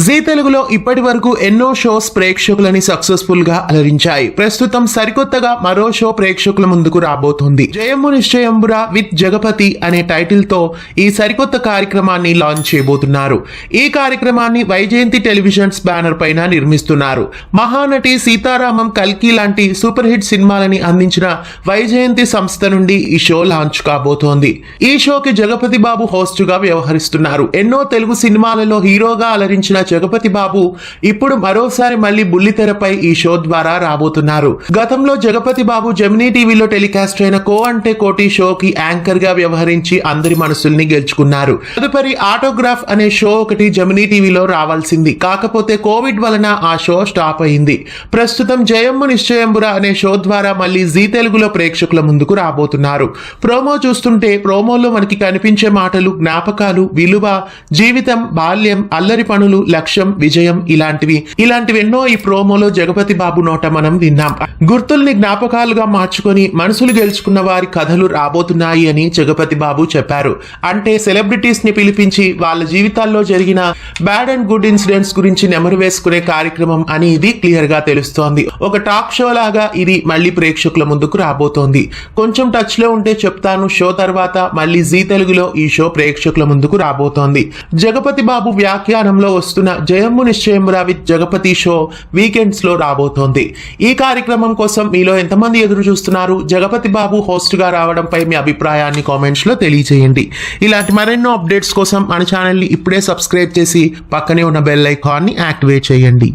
G తెలుగులో ఇప్పటి వరకు ఎన్నో షోస్ ప్రేక్షకులని సక్సెస్ఫుల్ గా అలరించాయి. ప్రస్తుతం సరికొత్తగా మరో షో ప్రేక్షకుల ముందుకు రాబోతుంది. జయము నిశ్చయంబురా విత్ జగపతి అనే టైటిల్ తో ఈ సరికొత్త కార్యక్రమాన్ని లాంచ్ చేయబోతున్నారు. ఈ కార్యక్రమాన్ని వైజయంతి టెలివిజన్స్ బ్యానర్ పైన నిర్మిస్తున్నారు. మహానటి, సీతారామం, కల్కి లాంటి సూపర్ హిట్ సినిమాలని అందించిన వైజయంతి సంస్థ నుండి ఈ షో లాంచ్ కాబోతోంది. ఈ షోకి జగపతి బాబు హోస్ట్ గా వ్యవహరిస్తున్నారు. ఎన్నో తెలుగు సినిమాలలో హీరోగా అలరించిన జగపతి బాబు ఇప్పుడు మరోసారి మళ్ళీ బుల్లితెరపై ఈ షో ద్వారా రాబోతున్నారు. గతంలో జగపతి బాబు జెమినీ టీవీలో టెలికాస్ట్ అయిన కో అంటే కోటి షోకి యాంకర్ గా వ్యవహరించి అందరి మనసుల్ని గెలుచుకున్నారు. తదుపరి ఆటోగ్రాఫ్ అనే షో ఒకటి జెమినీ టీవీలో రావాల్సింది. కాకపోతే కోవిడ్ వలన ఆ షో స్టాప్ అయింది. ప్రస్తుతం జయమ్ము నిశ్చయంబురా అనే షో ద్వారా మళ్ళీ జీ తెలుగులో ప్రేక్షకుల ముందుకు రాబోతున్నారు. ప్రోమో చూస్తుంటే ప్రోమోలో మనకి కనిపించే మాటలు జ్ఞాపకాలు, విలువ, జీవితం, బాల్యం, అల్లరి పనులు, లక్ష్యం, విజయం ఇలాంటివి ఎన్నో ఈ ప్రోమోలో జగపతి బాబు నోట మనం విన్నాం. గుర్తుల్ని జ్ఞాపకాలుగా మార్చుకొని మనసులు గెలుచుకున్న వారి కథలు రాబోతున్నాయి అని జగపతి బాబు చెప్పారు. అంటే సెలబ్రిటీస్ ని పిలిపించి వాళ్ళ జీవితాల్లో జరిగిన బ్యాడ్ అండ్ గుడ్ ఇన్సిడెంట్స్ గురించి నెమరు వేసుకునే కార్యక్రమం అని ఇది క్లియర్ గా తెలుస్తోంది. ఒక టాక్ షో లాగా ఇది మళ్ళీ ప్రేక్షకుల ముందుకు రాబోతోంది. కొంచెం టచ్ లో ఉంటే చెప్తాను. షో తర్వాత మళ్ళీ జీ తెలుగులో ఈ షో ప్రేక్షకుల ముందుకు రాబోతోంది. జగపతి బాబు వ్యాఖ్యానంలో వస్తున్న జయమ్ము నిశ్చయంబురా విత్ జగపతి షో వీకెండ్స్ లో రాబోతోంది. ఈ కార్యక్రమం కోసం మీలో ఎంతమంది ఎదురు చూస్తున్నారు? జగపతి బాబు హోస్ట్ గా రావడంపై మీ అభిప్రాయాన్ని కామెంట్స్ లో తెలియజేయండి. ఇలాంటి మరెన్నో అప్డేట్స్ కోసం మన ఛానల్ ని ఇప్పుడే సబ్స్క్రైబ్ చేసి పక్కనే ఉన్న బెల్ ఐకాన్ ని యాక్టివేట్ చేయండి.